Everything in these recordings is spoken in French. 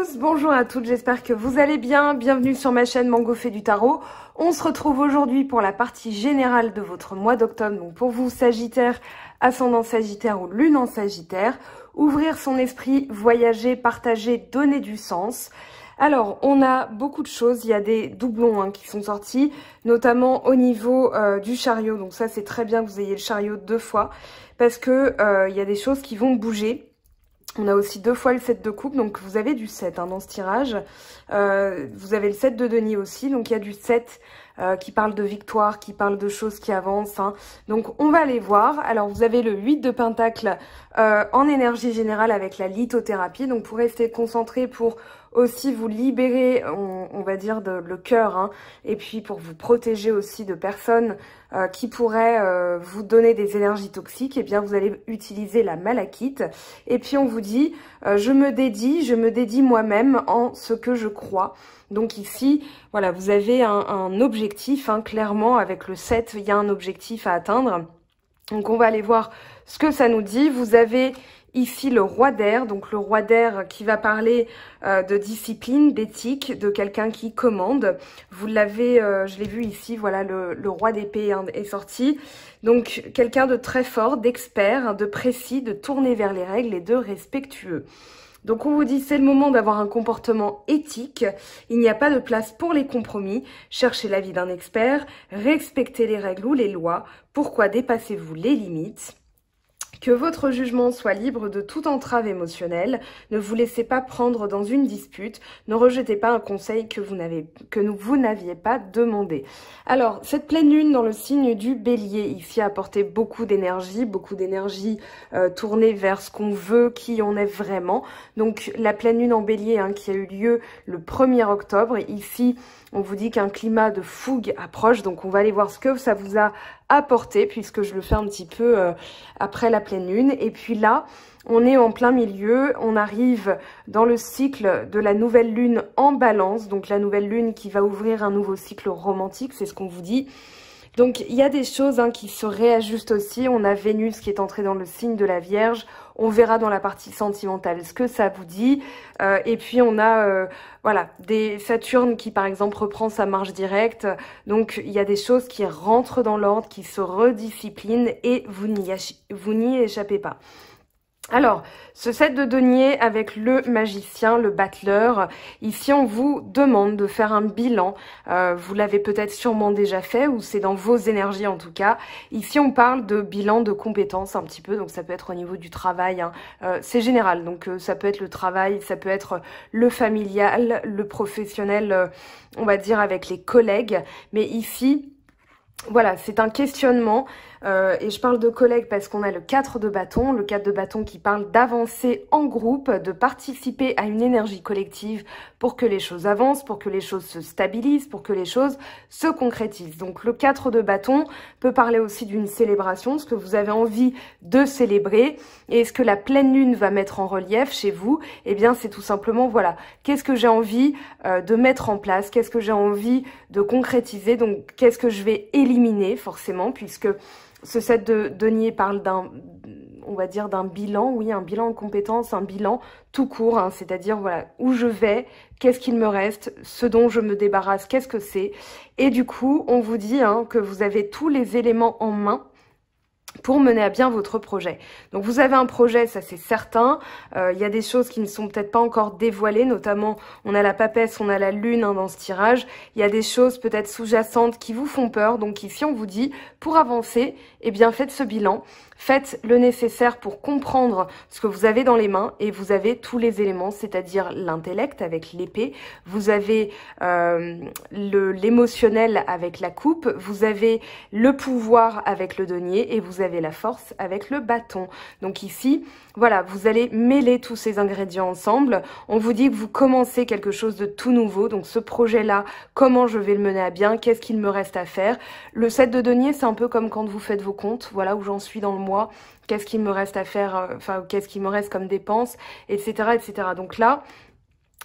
tous, bonjour à toutes, j'espère que vous allez bien. Bienvenue sur ma chaîne Mango fait du tarot. On se retrouve aujourd'hui pour la partie générale de votre mois d'octobre. Donc pour vous, Sagittaire, ascendant Sagittaire ou Lune en Sagittaire, ouvrir son esprit, voyager, partager, donner du sens. Alors, on a beaucoup de choses, il y a des doublons qui sont sortis, notamment au niveau du chariot. Donc ça, c'est très bien que vous ayez le chariot 2 fois, parce que il y a des choses qui vont bouger. On a aussi 2 fois le 7 de coupe, donc vous avez du 7 dans ce tirage. Vous avez le 7 de denier aussi, donc il y a du 7 qui parle de victoire, qui parle de choses qui avancent. Donc on va aller voir. Alors vous avez le 8 de pentacle en énergie générale avec la lithothérapie, donc pour rester concentré, pour aussi vous libérer, on va dire, le cœur, et puis pour vous protéger aussi de personnes qui pourraient vous donner des énergies toxiques, et bien vous allez utiliser la malachite. Et puis on vous dit, je me dédie moi-même en ce que je crois. Donc ici, voilà, vous avez un objectif, clairement, avec le 7, il y a un objectif à atteindre. Donc on va aller voir ce que ça nous dit. Vous avez ici le roi d'air, donc le roi d'air qui va parler de discipline, d'éthique, de quelqu'un qui commande. Vous l'avez, je l'ai vu ici, voilà, le roi d'épée est sorti. Donc quelqu'un de très fort, d'expert, de précis, de tourné vers les règles et de respectueux. Donc on vous dit, c'est le moment d'avoir un comportement éthique, il n'y a pas de place pour les compromis, cherchez l'avis d'un expert, respectez les règles ou les lois, pourquoi dépassez-vous les limites ? Que votre jugement soit libre de toute entrave émotionnelle, ne vous laissez pas prendre dans une dispute, ne rejetez pas un conseil que vous n'aviez pas demandé. Alors, cette pleine lune dans le signe du bélier, ici, a apporté beaucoup d'énergie tournée vers ce qu'on veut, qui on est vraiment. Donc, la pleine lune en bélier qui a eu lieu le 1er octobre, ici, on vous dit qu'un climat de fougue approche, donc on va aller voir ce que ça vous a apporté, puisque je le fais un petit peu après la pleine lune. Et puis là, on est en plein milieu, on arrive dans le cycle de la nouvelle lune en balance, donc la nouvelle lune qui va ouvrir un nouveau cycle romantique, c'est ce qu'on vous dit. Donc il y a des choses qui se réajustent aussi. On a Vénus qui est entrée dans le signe de la Vierge. On verra dans la partie sentimentale ce que ça vous dit. Et puis on a voilà, des Saturne qui par exemple reprend sa marche directe. Donc il y a des choses qui rentrent dans l'ordre, qui se redisciplinent et vous n'y échappez pas. Alors, ce 7 de denier avec le magicien, le battleur, ici on vous demande de faire un bilan. Vous l'avez peut-être sûrement déjà fait, ou c'est dans vos énergies en tout cas. Ici on parle de bilan de compétences un petit peu, donc ça peut être au niveau du travail, c'est général. Donc ça peut être le travail, ça peut être le familial, le professionnel, on va dire avec les collègues. Mais ici, voilà, c'est un questionnement, et je parle de collègues parce qu'on a le 4 de bâton, le 4 de bâton qui parle d'avancer en groupe, de participer à une énergie collective pour que les choses avancent, pour que les choses se stabilisent, pour que les choses se concrétisent. Donc le 4 de bâton peut parler aussi d'une célébration, ce que vous avez envie de célébrer, et ce que la pleine lune va mettre en relief chez vous, eh bien c'est tout simplement, voilà, qu'est-ce que j'ai envie de mettre en place, qu'est-ce que j'ai envie de concrétiser, donc qu'est-ce que je vais éliminer forcément, puisque ce 7 de denier parle on va dire d'un bilan, oui, un bilan de compétences, un bilan tout court, c'est-à-dire voilà, où je vais, qu'est-ce qu'il me reste, ce dont je me débarrasse, qu'est-ce que c'est. Et du coup, on vous dit que vous avez tous les éléments en main pour mener à bien votre projet. Donc vous avez un projet, ça c'est certain. Il y a des choses qui ne sont peut-être pas encore dévoilées, notamment on a la papesse, on a la lune dans ce tirage. Il y a des choses peut-être sous-jacentes qui vous font peur. Donc ici on vous dit, pour avancer, eh bien faites ce bilan. Faites le nécessaire pour comprendre ce que vous avez dans les mains, et vous avez tous les éléments, c'est-à-dire l'intellect avec l'épée, vous avez l'émotionnel avec la coupe, vous avez le pouvoir avec le denier et vous avez la force avec le bâton. Donc ici, voilà, vous allez mêler tous ces ingrédients ensemble. On vous dit que vous commencez quelque chose de tout nouveau, donc ce projet-là, comment je vais le mener à bien, qu'est-ce qu'il me reste à faire. Le 7 de denier, c'est un peu comme quand vous faites vos comptes, voilà où j'en suis dans le mois, qu'est-ce qu'il me reste à faire, qu'est-ce qu'il me reste comme dépenses, etc., etc. Donc là,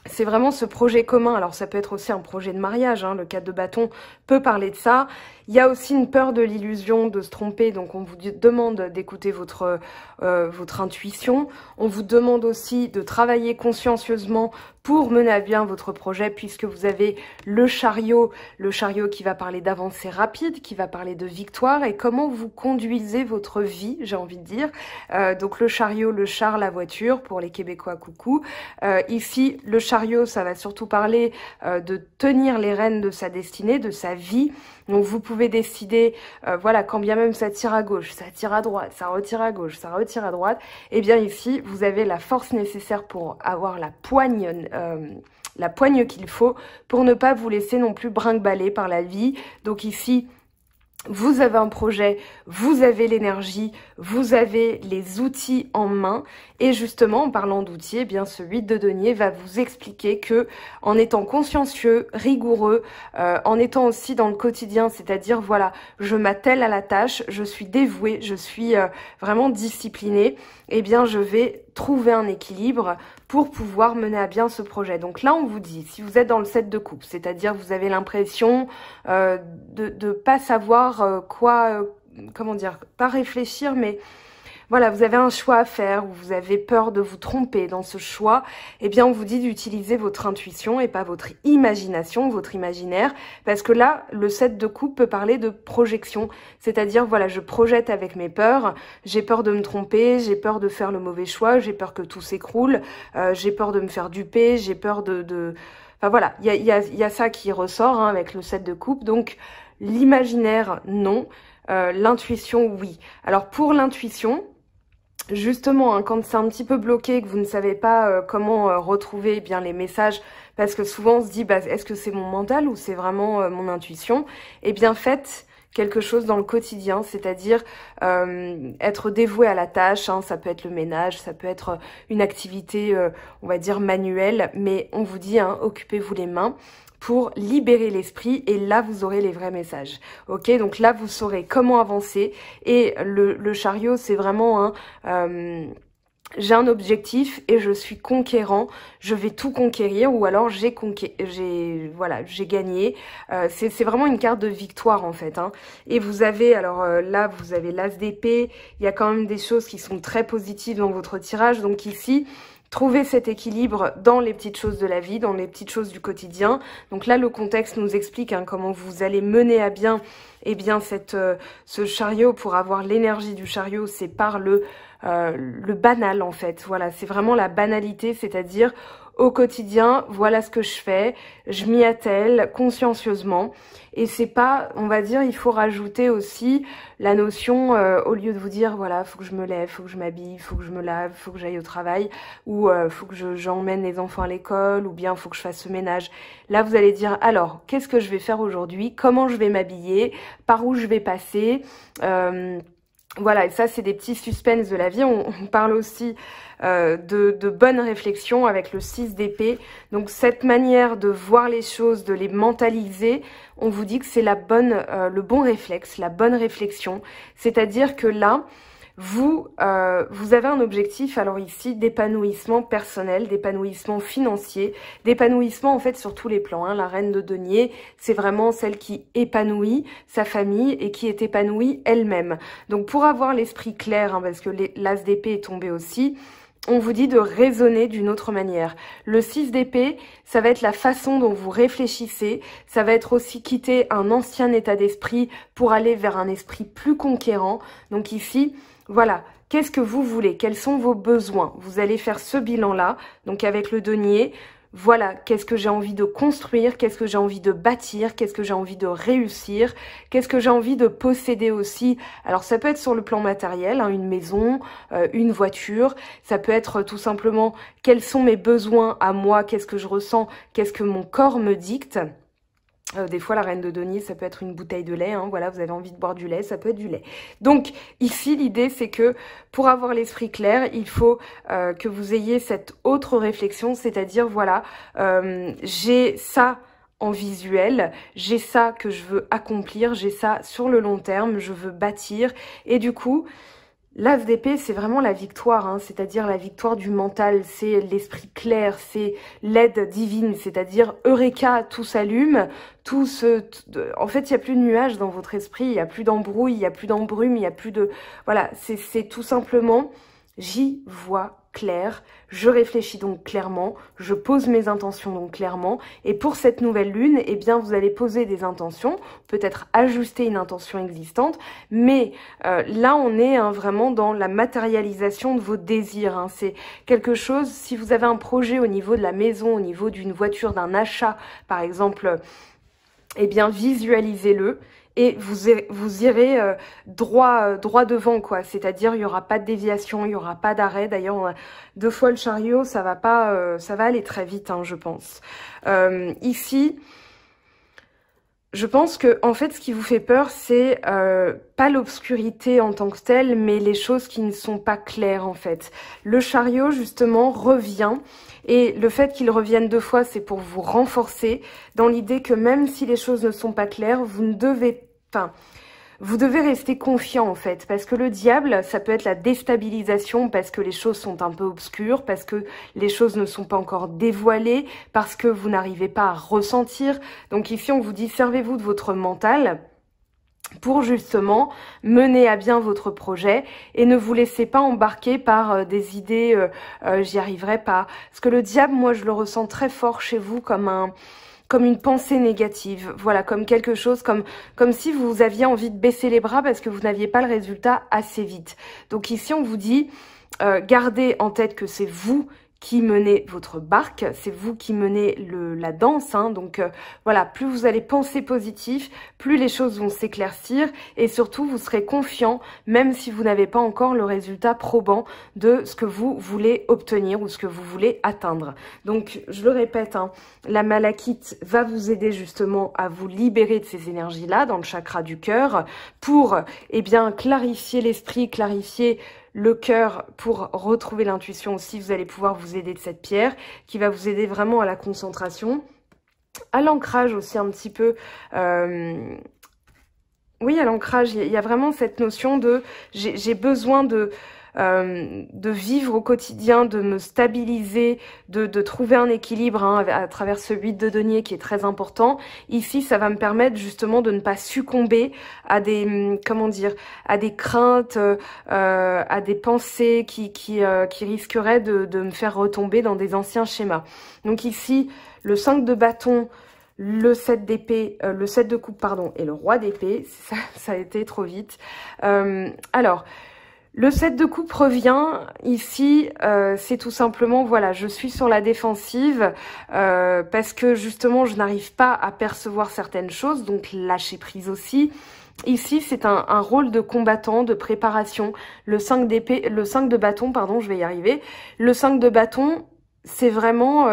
c'est vraiment ce projet commun. Alors ça peut être aussi un projet de mariage, le 4 de bâton peut parler de ça. Il y a aussi une peur de l'illusion, de se tromper, donc on vous demande d'écouter votre intuition. On vous demande aussi de travailler consciencieusement pour mener à bien votre projet, puisque vous avez le chariot qui va parler d'avancée rapide, qui va parler de victoire et comment vous conduisez votre vie, j'ai envie de dire. Donc le chariot, le char, la voiture, pour les Québécois, coucou. Ici, le chariot, ça va surtout parler de tenir les rênes de sa destinée, de sa vie. Donc vous pouvez décider, voilà, quand bien même ça tire à gauche, ça tire à droite, ça retire à gauche, ça retire à droite, et bien ici, vous avez la force nécessaire pour avoir la poigne qu'il faut pour ne pas vous laisser non plus brinque-baller par la vie. Donc ici, vous avez un projet, vous avez l'énergie, vous avez les outils en main. Et justement, en parlant d'outils, eh bien ce 8 de denier va vous expliquer que en étant consciencieux, rigoureux, en étant aussi dans le quotidien, c'est-à-dire voilà, je m'attelle à la tâche, je suis dévouée, je suis vraiment disciplinée, eh bien je vais trouver un équilibre pour pouvoir mener à bien ce projet. Donc là, on vous dit, si vous êtes dans le 7 de coupe, c'est-à-dire vous avez l'impression de pas savoir comment dire, pas réfléchir, mais voilà, vous avez un choix à faire, ou vous avez peur de vous tromper dans ce choix, eh bien on vous dit d'utiliser votre intuition et pas votre imagination, votre imaginaire, parce que là, le 7 de coupe peut parler de projection, c'est-à-dire, voilà, je projette avec mes peurs, j'ai peur de me tromper, j'ai peur de faire le mauvais choix, j'ai peur que tout s'écroule, j'ai peur de me faire duper, j'ai peur de... Enfin voilà, il y a ça qui ressort hein, avec le 7 de coupe, donc l'imaginaire, non, l'intuition, oui. Alors pour l'intuition, justement, hein, quand c'est un petit peu bloqué, que vous ne savez pas comment retrouver eh bien les messages, parce que souvent on se dit, bah, est-ce que c'est mon mental ou c'est vraiment mon intuition? Eh bien, faites quelque chose dans le quotidien, c'est-à-dire être dévoué à la tâche, hein, ça peut être le ménage, ça peut être une activité, on va dire, manuelle, mais on vous dit, hein, occupez-vous les mains pour libérer l'esprit et là vous aurez les vrais messages. Ok, donc là vous saurez comment avancer et le chariot c'est vraiment j'ai un objectif et je suis conquérant, je vais tout conquérir ou alors j'ai gagné. C'est vraiment une carte de victoire en fait. Hein. Et vous avez, alors là vous avez l'as d'épée, il y a quand même des choses qui sont très positives dans votre tirage. Donc ici, trouvez cet équilibre dans les petites choses de la vie, dans les petites choses du quotidien. Donc là, le contexte nous explique hein, comment vous allez mener à bien, eh bien ce chariot. Pour avoir l'énergie du chariot, c'est par le banal en fait. Voilà, c'est vraiment la banalité, c'est-à-dire au quotidien, voilà ce que je fais, je m'y attelle consciencieusement. Et c'est pas, on va dire, il faut rajouter aussi la notion, au lieu de vous dire, voilà, faut que je me lève, faut que je m'habille, faut que je me lave, faut que j'aille au travail, ou faut que j'emmène les enfants à l'école, ou bien faut que je fasse ce ménage. Là, vous allez dire, alors, qu'est-ce que je vais faire aujourd'hui? Comment je vais m'habiller? Par où je vais passer? Voilà, et ça, c'est des petits suspens de la vie. On parle aussi de bonnes réflexions avec le 6 d'épée. Donc, cette manière de voir les choses, de les mentaliser, on vous dit que c'est le bon réflexe, la bonne réflexion. C'est-à-dire que là, vous avez un objectif, alors ici, d'épanouissement personnel, d'épanouissement financier, d'épanouissement en fait sur tous les plans. Hein. La reine de denier, c'est vraiment celle qui épanouit sa famille et qui est épanouie elle-même. Donc pour avoir l'esprit clair, hein, parce que l'as d'épée est tombé aussi, on vous dit de raisonner d'une autre manière. Le 6 d'épée, ça va être la façon dont vous réfléchissez, ça va être aussi quitter un ancien état d'esprit pour aller vers un esprit plus conquérant. Donc ici, voilà, qu'est-ce que vous voulez? Quels sont vos besoins? Vous allez faire ce bilan-là, donc avec le denier. Voilà, qu'est-ce que j'ai envie de construire? Qu'est-ce que j'ai envie de bâtir? Qu'est-ce que j'ai envie de réussir? Qu'est-ce que j'ai envie de posséder aussi? Alors ça peut être sur le plan matériel, hein, une maison, une voiture. Ça peut être tout simplement quels sont mes besoins à moi? Qu'est-ce que je ressens? Qu'est-ce que mon corps me dicte? Des fois, la reine de denier, ça peut être une bouteille de lait. Hein, voilà, vous avez envie de boire du lait, ça peut être du lait. Donc, ici, l'idée, c'est que pour avoir l'esprit clair, il faut que vous ayez cette autre réflexion, c'est-à-dire, voilà, j'ai ça en visuel, j'ai ça que je veux accomplir, j'ai ça sur le long terme, je veux bâtir. Et du coup, L'as d'épée, c'est vraiment la victoire, hein, c'est-à-dire la victoire du mental, c'est l'esprit clair, c'est l'aide divine, c'est-à-dire Eureka, tout s'allume, en fait, il n'y a plus de nuages dans votre esprit, il n'y a plus d'embrouille, il n'y a plus d'embrume, il n'y a plus de... Voilà, c'est tout simplement, j'y vois clair, je réfléchis donc clairement, je pose mes intentions donc clairement, et pour cette nouvelle lune, eh bien, vous allez poser des intentions, peut-être ajuster une intention existante, mais là, on est vraiment dans la matérialisation de vos désirs, hein. C'est quelque chose, si vous avez un projet au niveau de la maison, au niveau d'une voiture, d'un achat, par exemple, eh bien, visualisez-le. Et vous irez droit devant, quoi. C'est-à-dire, il n'y aura pas de déviation, il n'y aura pas d'arrêt. D'ailleurs, on a 2 fois le chariot, ça va pas, ça va aller très vite, hein, je pense. Ici, je pense que, en fait, ce qui vous fait peur, c'est pas l'obscurité en tant que telle, mais les choses qui ne sont pas claires, en fait. Le chariot, justement, revient. Et le fait qu'il revienne 2 fois, c'est pour vous renforcer dans l'idée que même si les choses ne sont pas claires, vous devez rester confiant en fait, parce que le diable, ça peut être la déstabilisation, parce que les choses sont un peu obscures, parce que les choses ne sont pas encore dévoilées, parce que vous n'arrivez pas à ressentir. Donc ici, on vous dit, servez-vous de votre mental pour justement mener à bien votre projet et ne vous laissez pas embarquer par des idées j'y arriverai pas. Parce que le diable, moi je le ressens très fort chez vous comme une pensée négative, voilà, comme quelque chose, comme si vous aviez envie de baisser les bras parce que vous n'aviez pas le résultat assez vite. Donc ici on vous dit, gardez en tête que c'est vous qui menez votre barque, c'est vous qui menez la danse, hein, donc voilà, plus vous allez penser positif, plus les choses vont s'éclaircir et surtout vous serez confiant, même si vous n'avez pas encore le résultat probant de ce que vous voulez obtenir ou ce que vous voulez atteindre. Donc je le répète, hein, la malachite va vous aider justement à vous libérer de ces énergies-là dans le chakra du cœur pour, eh bien, clarifier l'esprit, clarifier le cœur pour retrouver l'intuition aussi. Vous allez pouvoir vous aider de cette pierre qui va vous aider vraiment à la concentration, à l'ancrage aussi un petit peu. Oui, à l'ancrage, il y a vraiment cette notion de j'ai besoin de vivre au quotidien, de me stabiliser, de trouver un équilibre, hein, à travers ce 8 de denier qui est très important. Ici, ça va me permettre justement de ne pas succomber à des, comment dire, à des craintes, à des pensées qui risqueraient de me faire retomber dans des anciens schémas. Donc ici, le 5 de bâton, le 7 d'épée, le 7 de coupe, pardon, et le roi d'épée, ça a été trop vite. Alors, le 7 de coupe revient, ici, c'est tout simplement, voilà, je suis sur la défensive parce que justement, je n'arrive pas à percevoir certaines choses, donc lâcher prise aussi. Ici, c'est un rôle de combattant, de préparation. Le 5 d'épée, le 5 de bâton, pardon, je vais y arriver. Le 5 de bâton, c'est vraiment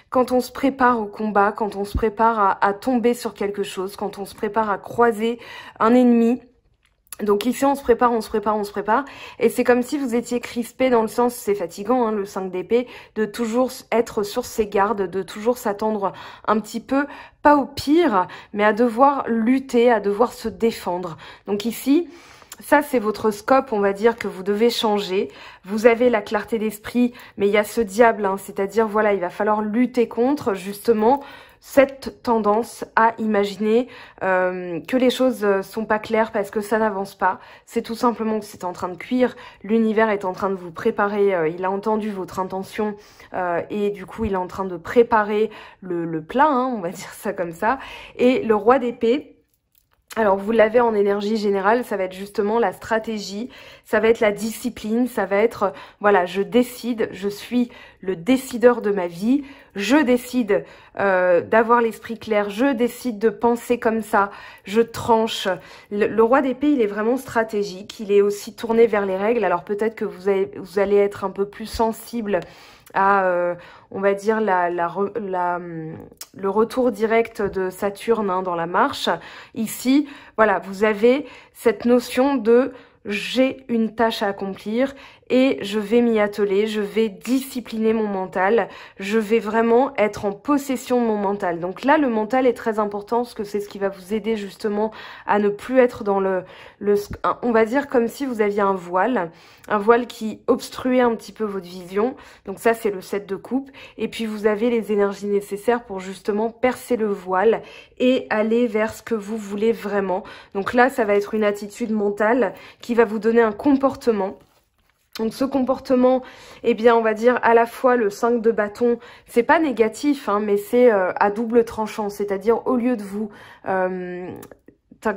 quand on se prépare au combat, quand on se prépare à tomber sur quelque chose, quand on se prépare à croiser un ennemi. Donc ici, on se prépare. Et c'est comme si vous étiez crispé dans le sens, c'est fatigant, hein, le 5 d'épée, de toujours être sur ses gardes, de toujours s'attendre un petit peu, pas au pire, mais à devoir lutter, à devoir se défendre. Donc ici, ça, c'est votre scope, on va dire, que vous devez changer. Vous avez la clarté d'esprit, mais il y a ce diable, hein, c'est-à-dire, voilà, il va falloir lutter contre, justement, cette tendance à imaginer que les choses sont pas claires parce que ça n'avance pas. C'est tout simplement que c'est en train de cuire. L'univers est en train de vous préparer. Il a entendu votre intention et du coup, il est en train de préparer le plat, hein, on va dire ça comme ça. Et le roi d'épée, alors vous l'avez en énergie générale, ça va être justement la stratégie, ça va être la discipline, ça va être, voilà, je décide, je suis le décideur de ma vie, je décide d'avoir l'esprit clair, je décide de penser comme ça, je tranche. Le roi d'épée, il est vraiment stratégique, il est aussi tourné vers les règles, alors peut-être que vous allez être un peu plus sensible à, on va dire, le retour direct de Saturne, hein, dans la marche. Ici, voilà, vous avez cette notion de j'ai une tâche à accomplir et je vais m'y atteler, je vais discipliner mon mental, je vais vraiment être en possession de mon mental. Donc là, le mental est très important parce que c'est ce qui va vous aider justement à ne plus être dans on va dire comme si vous aviez un voile qui obstruait un petit peu votre vision. Donc ça, c'est le 7 de coupe. Et puis vous avez les énergies nécessaires pour justement percer le voile et aller vers ce que vous voulez vraiment. Donc là, ça va être une attitude mentale qui va vous donner un comportement. Donc ce comportement, eh bien on va dire à la fois le 5 de bâton, c'est pas négatif, hein, mais c'est à double tranchant, c'est-à-dire au lieu de vous...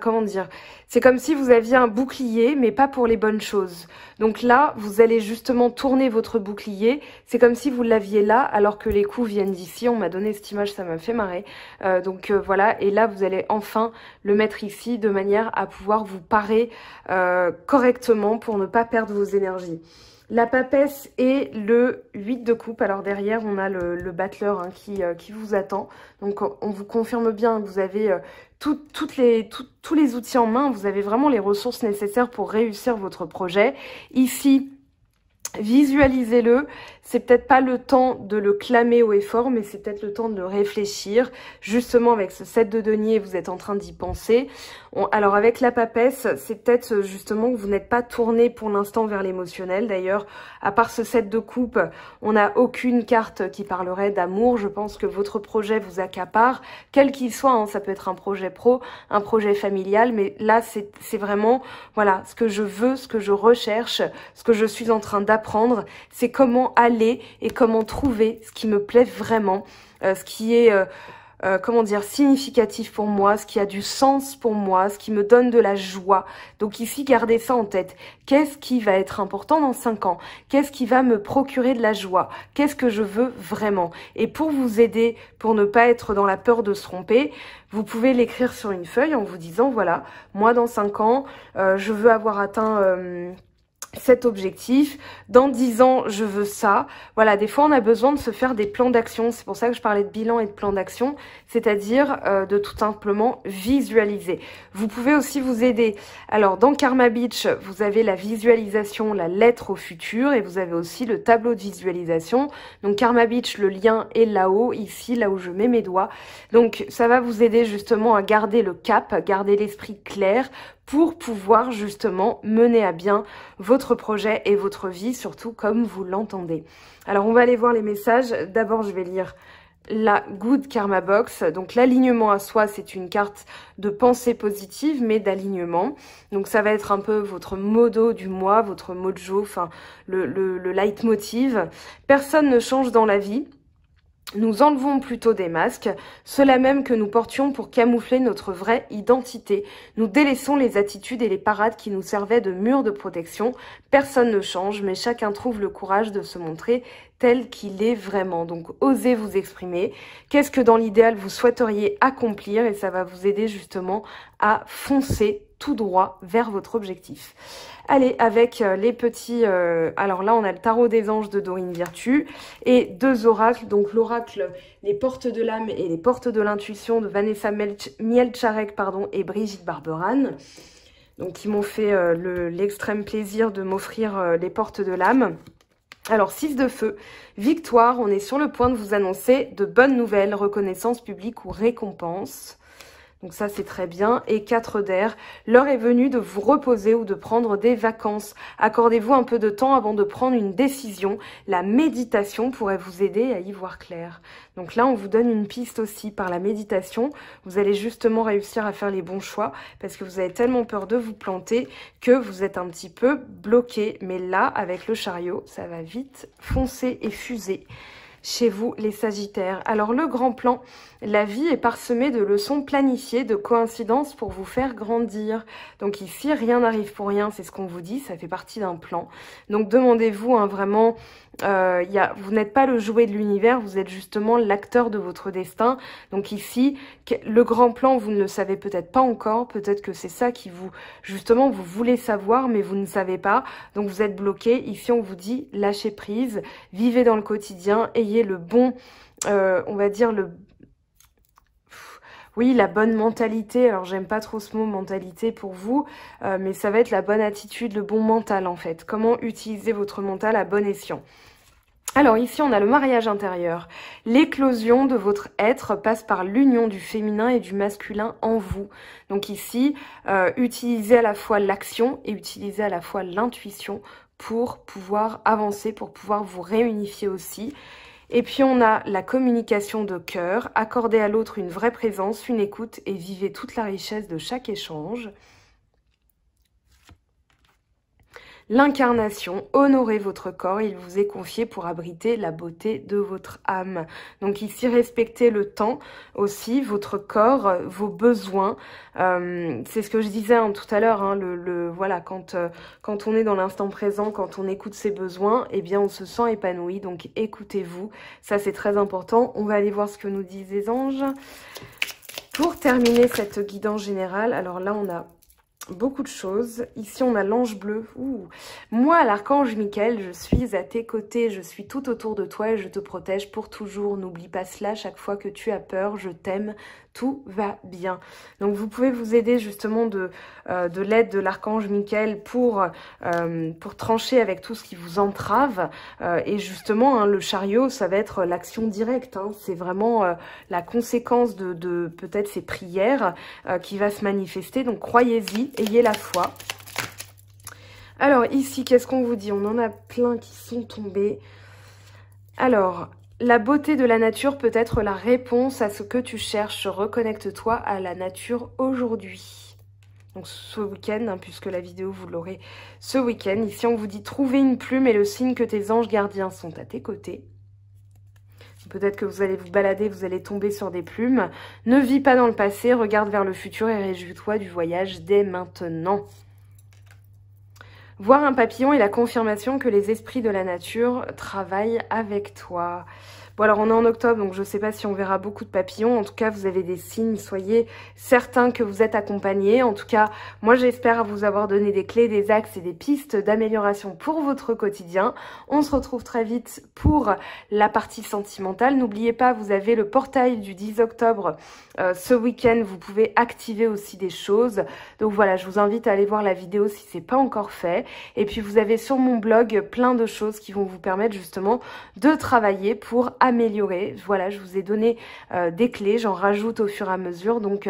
comment dire, c'est comme si vous aviez un bouclier, mais pas pour les bonnes choses. Donc là, vous allez justement tourner votre bouclier. C'est comme si vous l'aviez là, alors que les coups viennent d'ici. On m'a donné cette image, ça m'a fait marrer. Voilà, et là, vous allez enfin le mettre ici, de manière à pouvoir vous parer correctement pour ne pas perdre vos énergies. La papesse et le 8 de coupe. Alors derrière, on a le battleur hein, qui vous attend. Donc on vous confirme bien que vous avez tous les outils en main. Vous avez vraiment les ressources nécessaires pour réussir votre projet. Ici, visualisez-le. C'est peut-être pas le temps de le clamer haut et fort, mais c'est peut-être le temps de le réfléchir. Justement, avec ce 7 de denier, vous êtes en train d'y penser. Alors, avec la papesse, c'est peut-être justement que vous n'êtes pas tourné pour l'instant vers l'émotionnel. D'ailleurs, à part ce 7 de coupe, on n'a aucune carte qui parlerait d'amour. Je pense que votre projet vous accapare, quel qu'il soit. Hein, ça peut être un projet pro, un projet familial, mais là, c'est vraiment, voilà, ce que je veux, ce que je recherche, ce que je suis en train d'apprendre, c'est comment aller et comment trouver ce qui me plaît vraiment, ce qui est, comment dire, significatif pour moi, ce qui a du sens pour moi, ce qui me donne de la joie. Donc ici, gardez ça en tête. Qu'est-ce qui va être important dans 5 ans? Qu'est-ce qui va me procurer de la joie? Qu'est-ce que je veux vraiment? Et pour vous aider, pour ne pas être dans la peur de se tromper, vous pouvez l'écrire sur une feuille en vous disant, voilà, moi dans 5 ans, je veux avoir atteint... cet objectif, dans 10 ans je veux ça. Voilà, des fois on a besoin de se faire des plans d'action, c'est pour ça que je parlais de bilan et de plan d'action, c'est-à-dire de tout simplement visualiser. Vous pouvez aussi vous aider. Alors dans Karma Beach, vous avez la visualisation, la lettre au futur, et vous avez aussi le tableau de visualisation. Donc Karma Beach, le lien est là-haut, ici, là où je mets mes doigts. Donc ça va vous aider justement à garder le cap, garder l'esprit clair, pour pouvoir justement mener à bien votre projet et votre vie, surtout comme vous l'entendez. Alors on va aller voir les messages. D'abord je vais lire la Good Karma Box. Donc l'alignement à soi, c'est une carte de pensée positive, mais d'alignement. Donc ça va être un peu votre modo du mois, votre mojo, enfin le leitmotiv. Personne ne change dans la vie. Nous enlevons plutôt des masques, ceux-là même que nous portions pour camoufler notre vraie identité. Nous délaissons les attitudes et les parades qui nous servaient de mur de protection. Personne ne change, mais chacun trouve le courage de se montrer tel qu'il est vraiment. Donc, osez vous exprimer. Qu'est-ce que dans l'idéal vous souhaiteriez accomplir? Et ça va vous aider justement à foncer tout droit vers votre objectif. Allez, avec les petits... alors là, on a le tarot des anges de Dorine Virtue et 2 oracles. Donc l'oracle, les portes de l'âme et les portes de l'intuition de Vanessa Mielcharek et Brigitte Barberan. Donc qui m'ont fait l'extrême plaisir de m'offrir les portes de l'âme. Alors 6 de feu, victoire, on est sur le point de vous annoncer de bonnes nouvelles, reconnaissance publique ou récompense. Donc ça, c'est très bien. Et 4 d'air, l'heure est venue de vous reposer ou de prendre des vacances. Accordez-vous un peu de temps avant de prendre une décision. La méditation pourrait vous aider à y voir clair. Donc là, on vous donne une piste aussi par la méditation. Vous allez justement réussir à faire les bons choix parce que vous avez tellement peur de vous planter que vous êtes un petit peu bloqué. Mais là, avec le chariot, ça va vite foncer et fuser. Chez vous, les Sagittaires. Alors, le grand plan, la vie est parsemée de leçons planifiées, de coïncidences pour vous faire grandir. Donc ici, rien n'arrive pour rien, c'est ce qu'on vous dit, ça fait partie d'un plan. Donc demandez-vous vraiment, vous n'êtes pas le jouet de l'univers, vous êtes justement l'acteur de votre destin. Donc ici, le grand plan, vous ne le savez peut-être pas encore, peut-être que c'est ça qui vous, justement, vous voulez savoir, mais vous ne savez pas. Donc vous êtes bloqué. Ici, on vous dit, lâchez prise, vivez dans le quotidien, ayez le bon, on va dire oui, la bonne mentalité. Alors, j'aime pas trop ce mot mentalité pour vous, mais ça va être la bonne attitude, le bon mental en fait. Comment utiliser votre mental à bon escient. Alors ici, on a le mariage intérieur. L'éclosion de votre être passe par l'union du féminin et du masculin en vous. Donc ici, utilisez à la fois l'action et utilisez à la fois l'intuition pour pouvoir avancer, pour pouvoir vous réunifier aussi. Et puis on a la communication de cœur. Accordez à l'autre une vraie présence, une écoute et vivez toute la richesse de chaque échange. L'incarnation, honorez votre corps, il vous est confié pour abriter la beauté de votre âme. Donc ici, respectez le temps aussi, votre corps, vos besoins. C'est ce que je disais tout à l'heure, hein, voilà, quand on est dans l'instant présent, quand on écoute ses besoins, eh bien on se sent épanoui, donc écoutez-vous. Ça c'est très important. On va aller voir ce que nous disent les anges. Pour terminer cette guidance générale, alors là on a beaucoup de choses. Ici, on a l'ange bleu. Ouh. Moi, l'archange Michael, je suis à tes côtés. Je suis tout autour de toi et je te protège pour toujours. N'oublie pas cela chaque fois que tu as peur. Je t'aime. Tout va bien. Donc, vous pouvez vous aider justement de l'aide de l'archange Michael pour trancher avec tout ce qui vous entrave. Et justement, le chariot, ça va être l'action directe. C'est vraiment la conséquence de peut-être ces prières qui va se manifester. Donc, croyez-y. Ayez la foi. Alors ici, qu'est-ce qu'on vous dit? On en a plein qui sont tombés. Alors, la beauté de la nature peut être la réponse à ce que tu cherches. Reconnecte-toi à la nature aujourd'hui. Donc ce week-end, puisque la vidéo vous l'aurez ce week-end. Ici, on vous dit trouver une plume et le signe que tes anges gardiens sont à tes côtés. Peut-être que vous allez vous balader, vous allez tomber sur des plumes. Ne vis pas dans le passé, regarde vers le futur et réjouis-toi du voyage dès maintenant. Voir un papillon est la confirmation que les esprits de la nature travaillent avec toi. Bon, alors on est en octobre, donc je ne sais pas si on verra beaucoup de papillons. En tout cas, vous avez des signes. Soyez certains que vous êtes accompagnés. En tout cas, moi, j'espère vous avoir donné des clés, des axes et des pistes d'amélioration pour votre quotidien. On se retrouve très vite pour la partie sentimentale. N'oubliez pas, vous avez le portail du 10 octobre ce week-end. Vous pouvez activer aussi des choses. Donc voilà, je vous invite à aller voir la vidéo si ce n'est pas encore fait. Et puis, vous avez sur mon blog plein de choses qui vont vous permettre justement de travailler pour améliorer. Voilà, je vous ai donné des clés, j'en rajoute au fur et à mesure, donc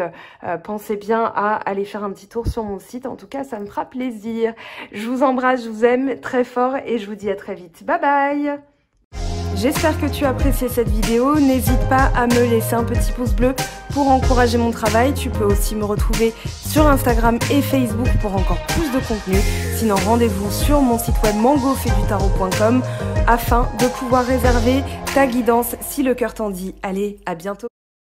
pensez bien à aller faire un petit tour sur mon site. En tout cas, ça me fera plaisir. Je vous embrasse, je vous aime très fort et je vous dis à très vite. Bye bye! J'espère que tu as apprécié cette vidéo. N'hésite pas à me laisser un petit pouce bleu pour encourager mon travail. Tu peux aussi me retrouver sur Instagram et Facebook pour encore plus de contenu. Sinon, rendez-vous sur mon site web mangofaidutarot.com afin de pouvoir réserver ta guidance si le cœur t'en dit. Allez, à bientôt!